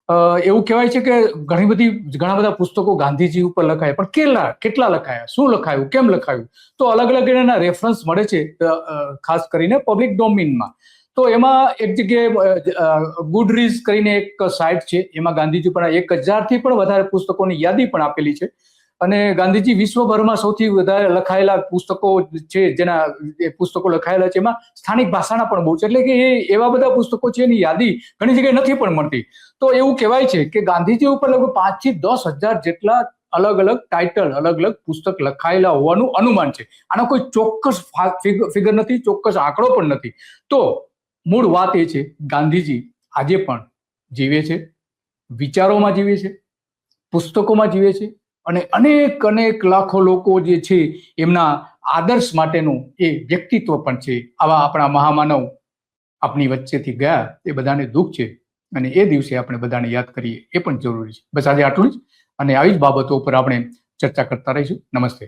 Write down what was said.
એવું કહેવાય છે કે ઘણા બધા પુસ્તકો ગાંધીજી ઉપર લખાયા, પણ કેટલા લખાયા, શું લખાયું, કેમ લખાયું, તો અલગ અલગ એના રેફરન્સ મળે છે, ખાસ કરીને પબ્લિક ડોમેઇનમાં. તો એમાં એક જગ્યાએ ગુડરીઝ કરીને એક સાઇટ છે, એમાં ગાંધીજી પર 1000થી પણ વધારે પુસ્તકોની યાદી પણ આપેલી છે. અને ગાંધીજી વિશ્વભરમાં સૌથી વધારે લખાયેલા પુસ્તકો છે, જેના પુસ્તકો લખાયેલા છે, એમાં સ્થાનિક ભાષાના પણ બહુ છે. એટલે કે એવા બધા પુસ્તકો છે, એની યાદી ઘણી જગ્યાએ નથી પણ મળતી. તો એવું કહેવાય છે કે ગાંધીજી ઉપર લગભગ 5 થી 10,000 જેટલા અલગ અલગ ટાઇટલ, અલગ અલગ પુસ્તક લખાયેલા હોવાનું અનુમાન છે. આનો કોઈ ચોક્કસ ફિગર નથી, ચોક્કસ આંકડો પણ નથી. તો મૂળ વાત એ છે, ગાંધીજી આજે પણ જીવે છે, વિચારોમાં જીવે છે, પુસ્તકોમાં જીવે છે, અને અનેક લાખો લોકો જે છે એમના આદર્શ માટેનું એ વ્યક્તિત્વ પણ છે. આવા આપણા મહામાનવ આપણી વચ્ચેથી ગયા, એ બધાને દુઃખ છે, અને એ દિવસે આપણે બધાને યાદ કરીએ એ પણ જરૂરી છે. બસ આજે આટલું જ, અને આવી જ બાબતો ઉપર આપણે ચર્ચા કરતા રહીશું. નમસ્તે.